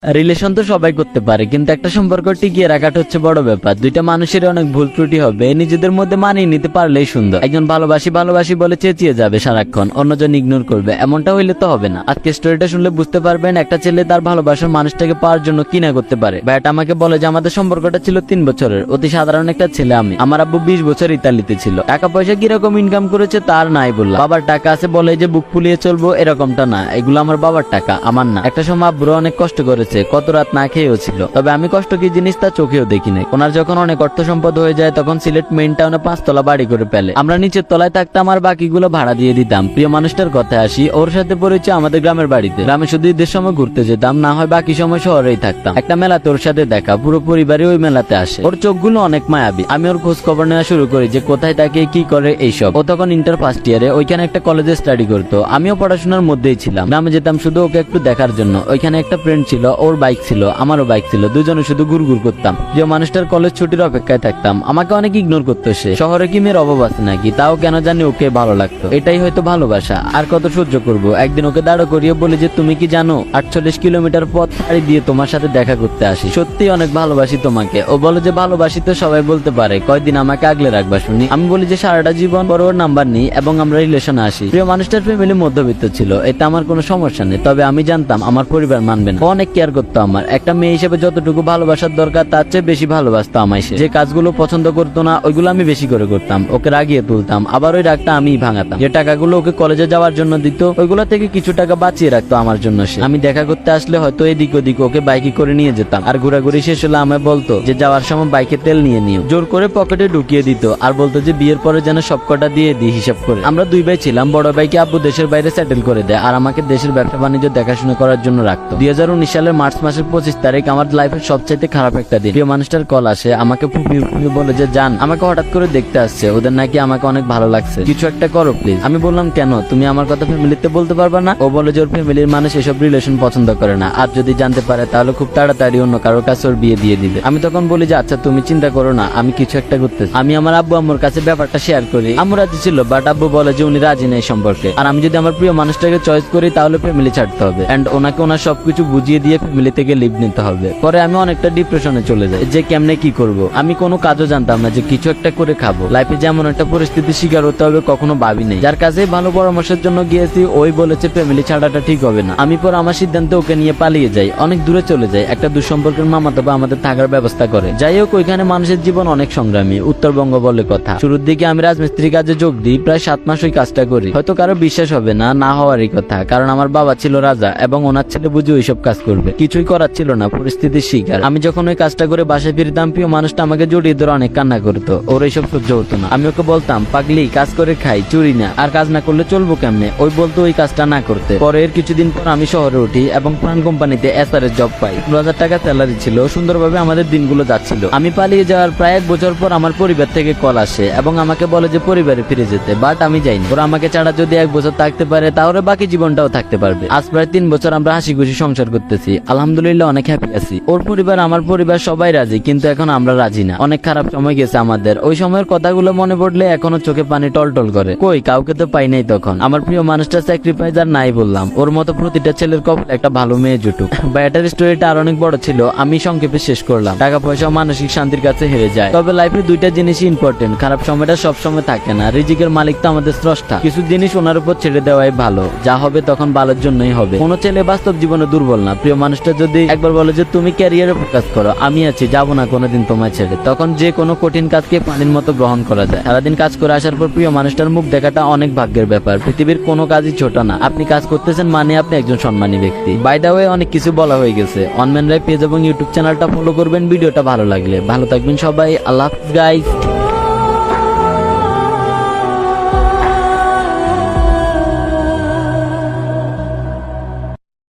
Relation তো সবাই করতে পারে, কিন্তু একটা সম্পর্ক টিকিয়ে রাখাটা হচ্ছে বড় ব্যাপার। দুইটা মানুষের অনেক ভুল ত্রুটি হবে, নিজেদের মধ্যে মানিয়ে নিতে পারলেই সুন্দর। একজন ভালোবাসি ভালোবাসি বলে চেঁচিয়ে যাবে সারাক্ষণ, অন্যজন ইগনোর করবে, এমনটা হইলে তো হবে না। আজকে স্টোরিটা শুনলে বুঝতে পারবেন একটা ছেলে তার ভালোবাসার মানুষটাকে পাওয়ার জন্য কি না করতে পারে। ভাইটা আমাকে বলে যে আমাদের সম্পর্কটা ছিল 3 বছরের, অতি সাধারণ একটা ছেলে আমি। আমার আব্বু 20 বছর ইতালিতে ছিল, টাকা পয়সা কিরকম ইনকাম করেছে তার নাই বললাম। বাবার টাকা আছে বলে যে বুক ফুলিয়ে চলবো এরকমটা না, এগুলো আমার বাবার টাকা, আমার না। একটা সময় আব্বুরা অনেক কষ্ট করেছে, কত রাত না খেয়েও ছিল, তবে আমি কষ্ট কি জিনিস তা চোখেও দেখি নাই। ওনার যখন অনেক অর্থ সম্পদ হয়ে যায় তখন সিলেট মেইন টাউনে 5 তলা বাড়ি করে ফেলে। আমরা নিচের তলায় থাকতাম আর বাকিগুলো ভাড়া দিয়ে দিতাম। প্রিয় মানুষটার কথায় আসি, ওর সাথে পরিচয় আমাদের গ্রামের বাড়িতে। গ্রামে শুধু ঈদের সময় ঘুরতে যেতাম, না হয় বাকি সময় শহরেই থাকতাম। একটা মেলাতে ওর সাথে দেখা, পুরো পরিবারই ওই মেলাতে আসে। ওর চোখগুলো অনেক মায়াবী। আমি ওর খোঁজ খবর নেওয়া শুরু করি যে কোথায় থাকে, কি করে, এইসব। ও তখন ইন্টার ফার্স্ট ইয়ারে ওইখানে একটা কলেজে স্টাডি করতো, আমিও পড়াশোনার মধ্যেই ছিলাম। গ্রামে যেতাম শুধু ওকে একটু দেখার জন্য। ওইখানে একটা ফ্রেন্ড ছিল, ওর বাইক ছিল, আমারও বাইক ছিল, দুজনে শুধু ঘুরঘুর করতাম। প্রিয় মানুষটার কলেজ ছুটির অপেক্ষায় থাকতাম। আমাকে অনেক ইগনোর করতো সে। শহরে কি মেয়ের অভাব আছে নাকি, তাও কেন জানি ওকে ভালো লাগতো। এটাই হয়তো ভালোবাসা, আর কত সহ্য করব। একদিন ওকে দাঁড় করিয়ে বলে যে তুমি কি জানো 48 কিলোমিটার পথ পাড়ি দিয়ে তোমার সাথে দেখা করতে আসি, সত্যি অনেক ভালোবাসি তোমাকে। ও বলে যে ভালোবাসি তো সবাই বলতে পারে, কয়দিন আমাকে আগলে রাখবা শুনি। আমি বলি যে সারাটা জীবন পর ওর নাম্বার নিই এবং আমরা রিলেশনে আসি। প্রিয় মানুষটার ফ্যামিলি মধ্যবিত্ত ছিল, এতে আমার কোনো সমস্যা নেই, তবে আমি জানতাম আমার পরিবার মানবে না। ও অনেক কেয়ার করতো আমার। একটা মেয়ে হিসেবে যতটুকু ভালোবাসার দরকার তার চেয়ে বেশি ভালোবাসতো আমায় সে। যে কাজগুলো পছন্দ করতো না ওইগুলো আমি বেশি করে করতাম, ওকে রাগিয়ে তুলতাম, আবার ওই রাগটা আমিই ভাঙাতাম। যে টাকাগুলো ওকে কলেজে যাওয়ার জন্য দিত ওইগুলো থেকে কিছু টাকা বাঁচিয়ে রাখতো আমার জন্য সে। আমি দেখা করতে আসলে হয়তো এদিক ওদিক ওকে বাইকে করে নিয়ে যেতাম, আর ঘোরাঘুরি শেষ হলে আমায় বলতো যে যাওয়ার সময় বাইকে তেল নিয়ে নিও। জোর করে পকেটে ঢুকিয়ে দিত আর বলতো যে বিয়ের পরে যেন সব কটা দিয়ে দিই হিসাব করে। আমরা 2 ভাই ছিলাম, বড় ভাইকে আব্বু দেশের বাইরে সেটেল করে দেয় আর আমাকে দেশের ব্যবসা বাণিজ্য দেখাশোনা করার জন্য রাখতো। 2019 সালের মার্চ মাসের 25 তারিখ আমার লাইফের সবচাইতে খারাপ একটা দিন। প্রিয় মানুষটার কল আসে, আমাকে ফুপিয়ে ফুপিয়ে বলে যে জান আমাকে হঠাৎ করে দেখতে আসছে, ওদের নাকি আমাকে অনেক ভালো লাগছে, কিছু একটা করো প্লিজ। আমি বললাম কেন, তুমি আমার কথা ফ্যামিলিতে বলতে পারবা না? ও বলে যে ওর ফ্যামিলির মানুষ এসব রিলেশন পছন্দ করে না, আর যদি জানতে পারে তাহলে খুব তাড়াতাড়ি অন্য কারোর কাছে ওর বিয়ে দিয়ে দিবে। আমি তখন বলি যে আচ্ছা তুমি চিন্তা করো না, আমি কিছু একটা করতেছি। আমি আমার আব্বু আম্মুর কাছে ব্যাপারটা শেয়ার করি। আম্মু রাজি ছিল, বাট আব্বু বলে যে উনি রাজি নেই সম্পর্কে, আর আমি যদি আমার প্রিয় মানুষটাকে চয়েস করি তাহলে ফ্যামিলি ছাড়তে হবে এন্ড ওনাকে ওনার সবকিছু বুঝিয়ে দিয়ে ফ্যামিলি থেকে লিভ নিতে হবে। পরে আমি অনেকটা ডিপ্রেশনে চলে যাই যে কেমনে কি করব। আমি কোনো কাজও জানতাম না যে কিছু একটা করে খাবো। লাইফে যেমন একটা পরিস্থিতি শিকার হতে হবে কখনো ভাবি নেই। যার কাছে ভালো পরামর্শের জন্য গিয়েছি ওই বলেছে ফ্যামিলি ছাড়াটা ঠিক হবে না। আমি পর আমার সিদ্ধান্তে ওকে নিয়ে পালিয়ে যাই, অনেক দূরে চলে যাই। একটা দুঃসম্পর্কের মামাতো ভাই আমাদের থাকার ব্যবস্থা করে। যাই হোক ওইখানে মানুষের জীবন অনেক সংগ্রামী, উত্তরবঙ্গ বলে কথা। শুরুর দিকে আমি রাজমিস্ত্রি কাজে যোগ দিই, প্রায় 7 মাস ওই কাজটা করি। হয়তো কারো বিশ্বাস হবে না, না হওয়ারই কথা, কারণ আমার বাবা ছিল রাজা এবং ওনার ছেলে বুঝে ওইসব কাজ করবে। কিছুই করার ছিল না, পরিস্থিতির শিকার। আমি যখন ওই কাজটা করে বাসায় ফিরতাম প্রিয় মানুষটা আমাকে জড়িয়ে ধরে অনেক কান্না করতো। ওর এইসব সহ্য হতো না। আমি ওকে বলতাম পাগলি কাজ করে খাই, চুরি না, আর কাজ না করলে চলবো কেমনে? ওই বলতো ওই কাজটা না করতে। পরের কিছুদিন পর আমি শহরে উঠি এবং প্রাণ কোম্পানিতে এসআরএস জব পাই। 15,000 টাকা স্যালারি ছিল, সুন্দরভাবে আমাদের দিনগুলো যাচ্ছিল। আমি পালিয়ে যাওয়ার প্রায় 1 বছর পর আমার পরিবার থেকে কল আসে এবং আমাকে বলে যে পরিবারে ফিরে যেতে, বাট আমি যাইনি। ওরা আমাকে ছাড়া যদি 1 বছর থাকতে পারে তাহলে বাকি জীবনটাও থাকতে পারবে। আজ প্রায় 3 বছর আমরা হাসি খুশি সংসার করতেছি, আলহামদুলিল্লাহ অনেক হ্যাপি আছি। ওর পরিবার আমার পরিবার সবাই রাজি, কিন্তু এখন আমরা রাজি না। অনেক খারাপ সময় গেছে আমাদের, ওই সময়ের কথাগুলো মনে পড়লে এখনো চোখে পানি টলটল করে। কই কাউকে তো পাই নাই তখন। আমার প্রিয় মানুষটা স্যাক্রিফাইস আর নাই বললাম। ওর মতো প্রতিটা ছেলের কপালে একটা ভালো মেয়ে জুটুক। ব্যাটার স্টোরিটা আর অনেক বড় ছিল, আমি সংক্ষেপে শেষ করলাম। টাকা পয়সা মানসিক শান্তির কাছে হেরে যায়, তবে লাইফে 2টা জিনিসই ইম্পর্টেন্ট। খারাপ সময়টা সব সময় থাকে না, রিজিকের মালিক তো আমাদের স্রষ্টা। কিছু জিনিস ওনার উপর ছেড়ে দেওয়াই ভালো, যা হবে তখন ভালোর জন্যই হবে। কোনো ছেলে বাস্তব জীবনে দুর্বল না। প্রিয় মানুষটা যদি একবার বলে যে তুমি ক্যারিয়ারে ফোকাস করো, আমি আছি, যাবো না কোনোদিন তোমায় ছেড়ে, তখন যে কোনো কঠিন কাজকে পানির মতো গ্রহণ করা যায়। সারাদিন কাজ করে আসার পর প্রিয় মানুষটার মুখ দেখাটা অনেক ভাগ্যের ব্যাপার। পৃথিবীর কোনো কাজই ছোট না। আপনি কাজ করতেছেন মানে আপনি একজন সম্মানী ব্যক্তি। বাই দ্য ওয়ে অনেক কিছু বলা হয়ে গেছে। অনম্যান রায় পেজ এবং ইউটিউব চ্যানেলটা ফলো করবেন ভিডিওটা ভালো লাগলে। ভালো থাকবেন সবাই, আল্লাহ হাফেজ গাইস।